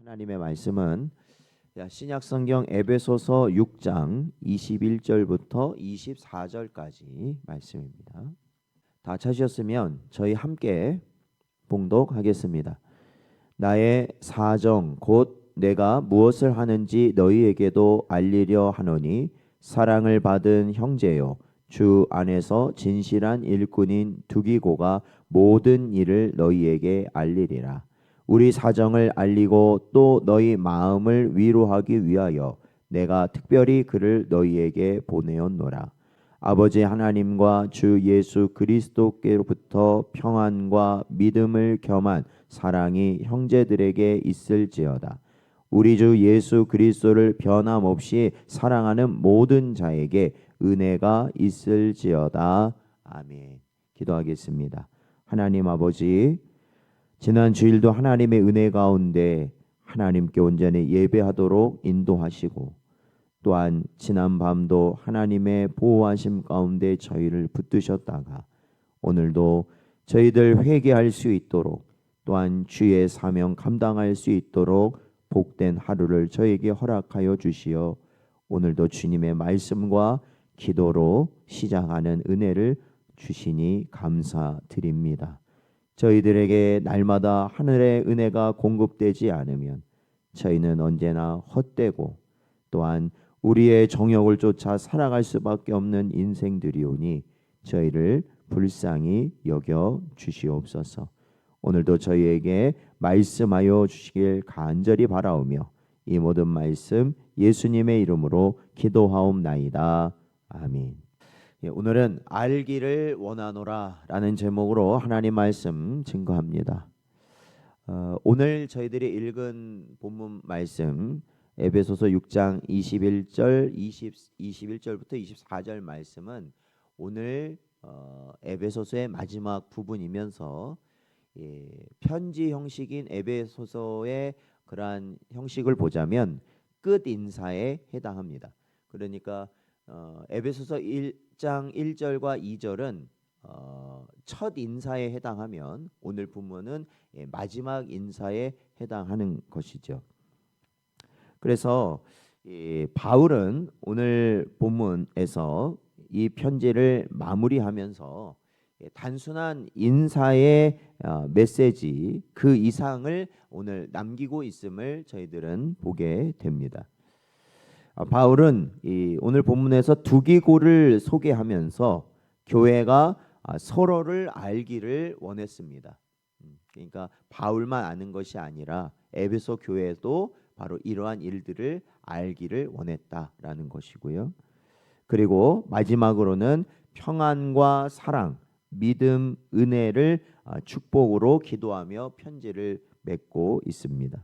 하나님의 말씀은 신약성경 에베소서 6장 21절부터 24절까지 말씀입니다. 다 찾으셨으면 저희 함께 봉독하겠습니다. 나의 사정 곧 내가 무엇을 하는지 너희에게도 알리려 하노니 사랑을 받은 형제요 주 안에서 진실한 일꾼인 두기고가 모든 일을 너희에게 알리리라. 우리 사정을 알리고 또 너희 마음을 위로하기 위하여 내가 특별히 그를 너희에게 보내었노라. 아버지 하나님과 주 예수 그리스도께로부터 평안과 믿음을 겸한 사랑이 형제들에게 있을지어다. 우리 주 예수 그리스도를 변함없이 사랑하는 모든 자에게 은혜가 있을지어다. 아멘. 기도하겠습니다. 하나님 아버지, 지난 주일도 하나님의 은혜 가운데 하나님께 온전히 예배하도록 인도하시고, 또한 지난 밤도 하나님의 보호하심 가운데 저희를 붙드셨다가 오늘도 저희들 회개할 수 있도록, 또한 주의 사명 감당할 수 있도록 복된 하루를 저에게 허락하여 주시어 오늘도 주님의 말씀과 기도로 시작하는 은혜를 주시니 감사드립니다. 저희들에게 날마다 하늘의 은혜가 공급되지 않으면 저희는 언제나 헛되고 또한 우리의 정욕을 쫓아 살아갈 수밖에 없는 인생들이오니 저희를 불쌍히 여겨 주시옵소서. 오늘도 저희에게 말씀하여 주시길 간절히 바라오며 이 모든 말씀 예수님의 이름으로 기도하옵나이다. 아멘. 오늘은 알기를 원하노라 라는 제목으로 하나님 말씀 증거합니다. 오늘 저희들이 읽은 본문 말씀 에베소서 6장 21절부터 24절 말씀은 오늘 에베소서의 마지막 부분이면서 편지 형식인 에베소서의 그러한 형식을 보자면 끝 인사에 해당합니다. 그러니까 에베소서 1장 1절과 2절은 첫 인사에 해당하면 오늘 본문은 마지막 인사에 해당하는 것이죠. 그래서 바울은 오늘 본문에서 이 편지를 마무리하면서 단순한 인사의 메시지 그 이상을 오늘 남기고 있음을 저희들은 보게 됩니다. 바울은 오늘 본문에서 두기고를 소개하면서 교회가 서로를 알기를 원했습니다. 그러니까 바울만 아는 것이 아니라 에베소 교회도 바로 이러한 일들을 알기를 원했다라는 것이고요. 그리고 마지막으로는 평안과 사랑, 믿음, 은혜를 축복으로 기도하며 편지를 맺고 있습니다.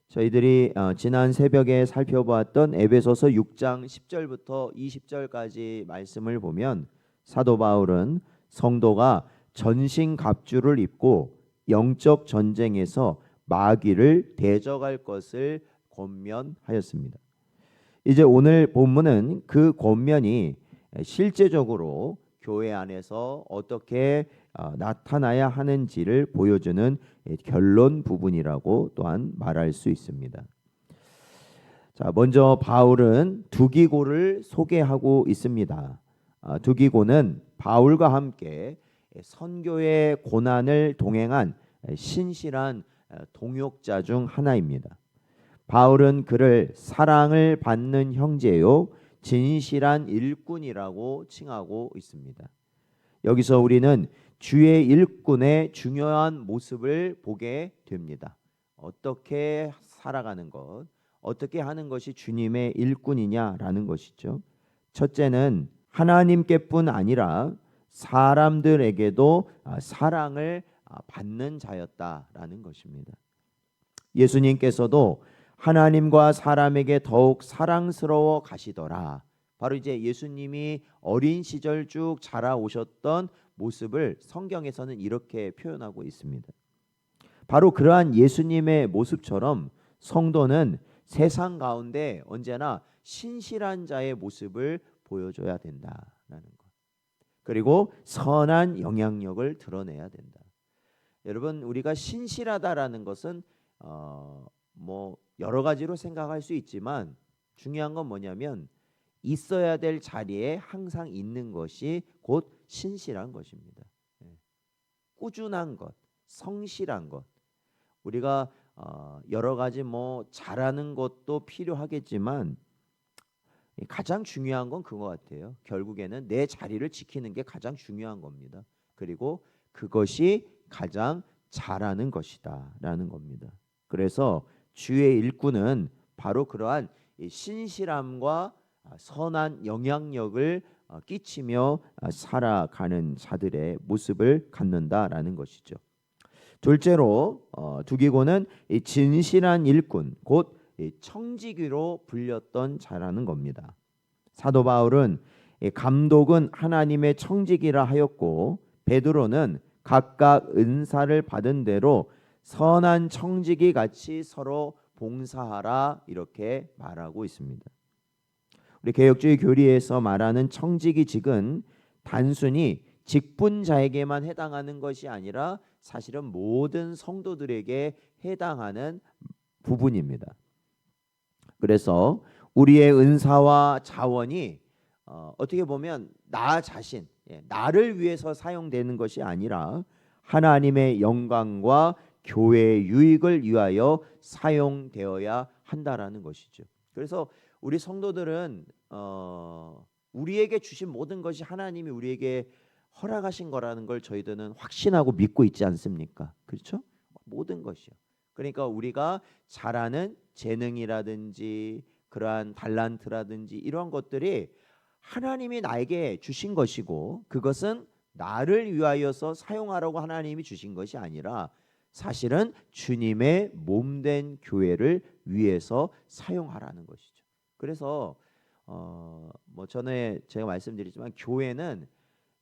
저희들이 지난 새벽에 살펴보았던 에베소서 6장 10절부터 20절까지 말씀을 보면 사도 바울은 성도가 전신갑주를 입고 영적 전쟁에서 마귀를 대적할 것을 권면하였습니다. 이제 오늘 본문은 그 권면이 실제적으로 교회 안에서 어떻게 나타나야 하는지를 보여주는 결론 부분이라고 또한 말할 수 있습니다. 자, 먼저 바울은 두기고를 소개하고 있습니다. 두기고는 바울과 함께 선교의 고난을 동행한 신실한 동역자 중 하나입니다. 바울은 그를 사랑을 받는 형제요 진실한 일꾼이라고 칭하고 있습니다. 여기서 우리는 주의 일꾼의 중요한 모습을 보게 됩니다. 어떻게 살아가는 것, 어떻게 하는 것이 주님의 일꾼이냐라는 것이죠. 첫째는 하나님께뿐 아니라 사람들에게도 사랑을 받는 자였다라는 것입니다. 예수님께서도 하나님과 사람에게 더욱 사랑스러워 가시더라. 바로 이제 예수님이 어린 시절 쭉 자라오셨던 모습을 성경에서는 이렇게 표현하고 있습니다. 바로 그러한 예수님의 모습처럼 성도는 세상 가운데 언제나 신실한 자의 모습을 보여줘야 된다라는 것. 그리고 선한 영향력을 드러내야 된다. 여러분, 우리가 신실하다라는 것은 여러 가지로 생각할 수 있지만 중요한 건 뭐냐면 있어야 될 자리에 항상 있는 것이 곧 신실한 것입니다. 예. 꾸준한 것, 성실한 것. 우리가 여러 가지 뭐 잘하는 것도 필요하겠지만 가장 중요한 건 그거 같아요. 결국에는 내 자리를 지키는 게 가장 중요한 겁니다. 그리고 그것이 가장 잘하는 것이다라는 겁니다. 그래서 주의 일꾼은 바로 그러한 신실함과 선한 영향력을 끼치며 살아가는 자들의 모습을 갖는다라는 것이죠. 둘째로 두기고는 이 진실한 일꾼 곧 청지기로 불렸던 자라는 겁니다. 사도 바울은 감독은 하나님의 청지기라 하였고 베드로는 각각 은사를 받은 대로 선한 청지기 같이 서로 봉사하라 이렇게 말하고 있습니다. 우리 개혁주의 교리에서 말하는 청지기직은 단순히 직분자에게만 해당하는 것이 아니라 사실은 모든 성도들에게 해당하는 부분입니다. 그래서 우리의 은사와 자원이 어떻게 보면 나 자신, 나를 위해서 사용되는 것이 아니라 하나님의 영광과 교회의 유익을 위하여 사용되어야 한다라는 것이죠. 그래서 우리 성도들은 우리에게 주신 모든 것이 하나님이 우리에게 허락하신 거라는 걸 저희들은 확신하고 믿고 있지 않습니까? 그렇죠? 모든 것이요. 그러니까 우리가 잘하는 재능이라든지 그러한 달란트라든지 이런 것들이 하나님이 나에게 주신 것이고 그것은 나를 위하여서 사용하라고 하나님이 주신 것이 아니라 사실은 주님의 몸된 교회를 위해서 사용하라는 것이죠. 그래서 뭐 전에 제가 말씀드렸지만 교회는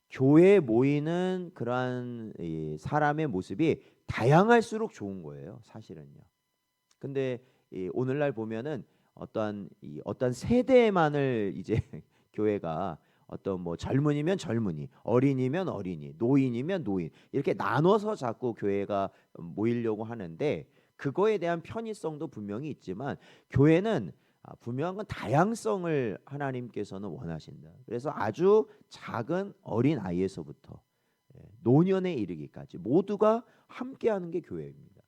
교회에 모이는 그러한 이 사람의 모습이 다양할수록 좋은 거예요, 사실은요. 근데 오늘날 보면은 어떤 세대만을 이제 교회가 어떤 뭐 젊은이면 젊은이, 어린이면 어린이, 노인이면 노인 이렇게 나눠서 자꾸 교회가 모이려고 하는데 그거에 대한 편의성도 분명히 있지만 교회는 분명한 건 다양성을 하나님께서는 원하신다. 그래서 아주 작은 어린 아이에서부터 노년에 이르기까지 모두가 함께하는 게 교회입니다.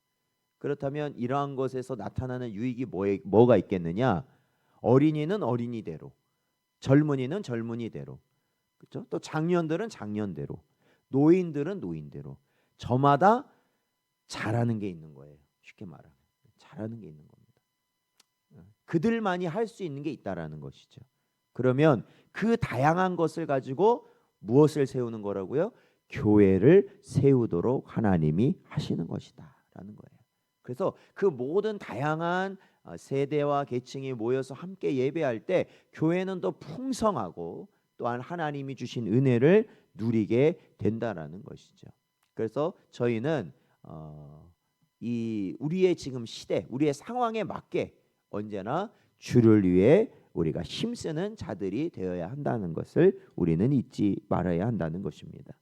그렇다면 이러한 것에서 나타나는 유익이 뭐가 있겠느냐? 어린이는 어린이대로, 젊은이는 젊은이대로, 그렇죠? 또 장년들은 장년대로, 노인들은 노인대로 저마다 잘하는 게 있는 거예요. 쉽게 말하면 잘하는 게 있는 겁니다. 그들만이 할 수 있는 게 있다라는 것이죠. 그러면 그 다양한 것을 가지고 무엇을 세우는 거라고요? 교회를 세우도록 하나님이 하시는 것이다라는 거예요. 그래서 그 모든 다양한 세대와 계층이 모여서 함께 예배할 때 교회는 더 풍성하고 또한 하나님이 주신 은혜를 누리게 된다라는 것이죠. 그래서 저희는 이 우리의 지금 시대, 우리의 상황에 맞게 언제나 주를 위해 우리가 힘쓰는 자들이 되어야 한다는 것을 우리는 잊지 말아야 한다는 것입니다.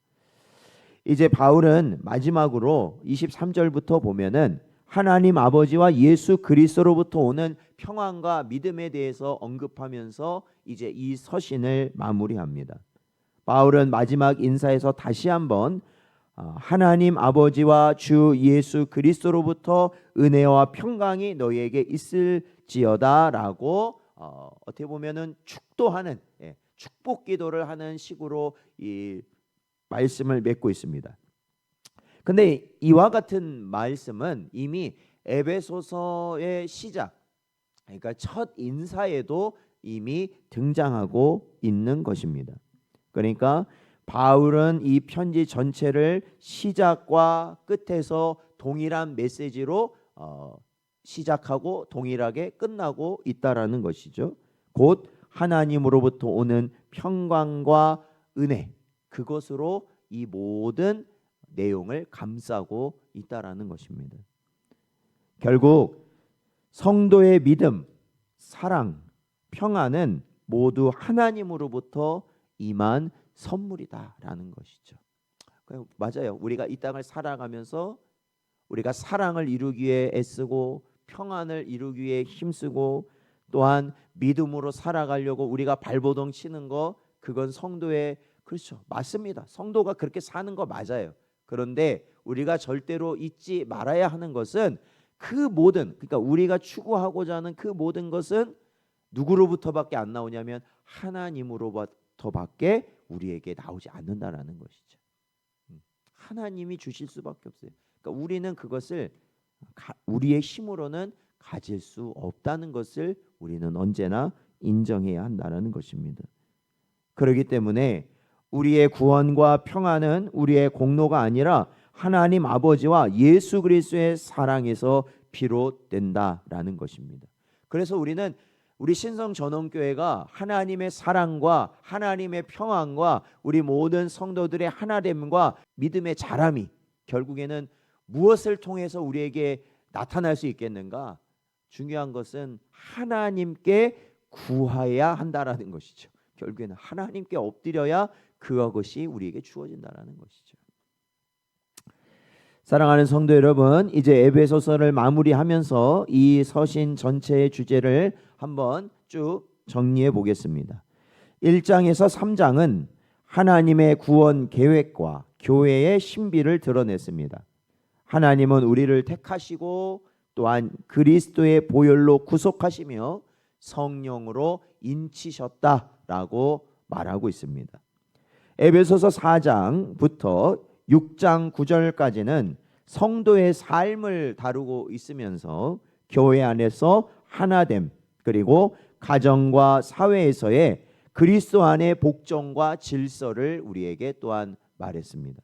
이제 바울은 마지막으로 23절부터 보면은 하나님 아버지와 예수 그리스도로부터 오는 평안과 믿음에 대해서 언급하면서 이제 이 서신을 마무리합니다. 바울은 마지막 인사에서 다시 한번 하나님 아버지와 주 예수 그리스도로부터 은혜와 평강이 너희에게 있을지어다라고 어떻게 보면은 축도하는 축복 기도를 하는 식으로 이 말씀을 맺고 있습니다. 근데 이와 같은 말씀은 이미 에베소서의 시작, 그러니까 첫 인사에도 이미 등장하고 있는 것입니다. 그러니까 바울은 이 편지 전체를 시작과 끝에서 동일한 메시지로 시작하고 동일하게 끝나고 있다라는 것이죠. 곧 하나님으로부터 오는 평강과 은혜, 그것으로 이 모든 내용을 감싸고 있다라는 것입니다. 결국 성도의 믿음, 사랑, 평안은 모두 하나님으로부터 임한 선물이다라는 것이죠. 맞아요. 우리가 이 땅을 살아가면서 우리가 사랑을 이루기 위해 애쓰고 평안을 이루기 위해 힘쓰고 또한 믿음으로 살아가려고 우리가 발버둥 치는 거 그건 성도의 그렇죠. 맞습니다. 성도가 그렇게 사는 거 맞아요. 그런데 우리가 절대로 잊지 말아야 하는 것은 그 모든 그러니까 우리가 추구하고자 하는 그 모든 것은 누구로부터밖에 안 나오냐면 하나님으로부터밖에 우리에게 나오지 않는다라는 것이죠. 하나님이 주실 수밖에 없어요. 그러니까 우리는 그것을 우리의 힘으로는 가질 수 없다는 것을 우리는 언제나 인정해야 한다는 것입니다. 그렇기 때문에 우리의 구원과 평안은 우리의 공로가 아니라 하나님 아버지와 예수 그리스도의 사랑에서 비롯된다라는 것입니다. 그래서 우리는 우리 신성전원교회가 하나님의 사랑과 하나님의 평안과 우리 모든 성도들의 하나됨과 믿음의 자람이 결국에는 무엇을 통해서 우리에게 나타날 수 있겠는가? 중요한 것은 하나님께 구하여야 한다라는 것이죠. 결국에는 하나님께 엎드려야 그것이 우리에게 주어진다라는 것이죠. 사랑하는 성도 여러분, 이제 에베소서를 마무리하면서 이 서신 전체의 주제를 한번 쭉 정리해 보겠습니다. 1장에서 3장은 하나님의 구원 계획과 교회의 신비를 드러냈습니다. 하나님은 우리를 택하시고 또한 그리스도의 보혈로 구속하시며 성령으로 인치셨다라고 말하고 있습니다. 에베소서 4장부터 6장 9절까지는 성도의 삶을 다루고 있으면서 교회 안에서 하나됨 그리고 가정과 사회에서의 그리스도 안의 복종과 질서를 우리에게 또한 말했습니다.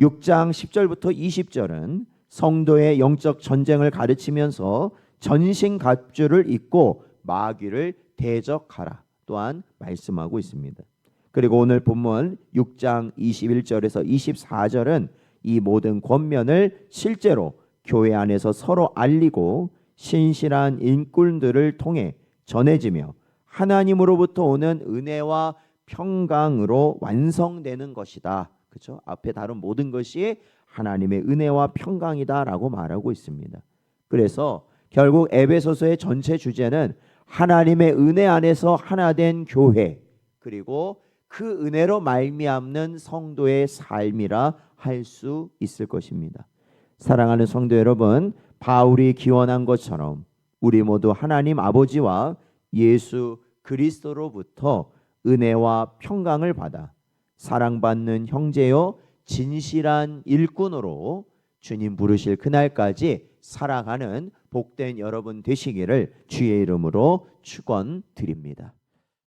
6장 10절부터 20절은 성도의 영적 전쟁을 가르치면서 전신갑주를 입고 마귀를 대적하라 또한 말씀하고 있습니다. 그리고 오늘 본문 6장 21절에서 24절은 이 모든 권면을 실제로 교회 안에서 서로 알리고 신실한 인꾼들을 통해 전해지며 하나님으로부터 오는 은혜와 평강으로 완성되는 것이다. 그렇죠? 앞에 다룬 모든 것이 하나님의 은혜와 평강이다라고 말하고 있습니다. 그래서 결국 에베소서의 전체 주제는 하나님의 은혜 안에서 하나된 교회 그리고 그 은혜로 말미암는 성도의 삶이라 할 수 있을 것입니다. 사랑하는 성도 여러분, 바울이 기원한 것처럼 우리 모두 하나님 아버지와 예수 그리스도로부터 은혜와 평강을 받아 사랑받는 형제요 진실한 일꾼으로 주님 부르실 그날까지 살아가는 복된 여러분 되시기를 주의 이름으로 축원드립니다.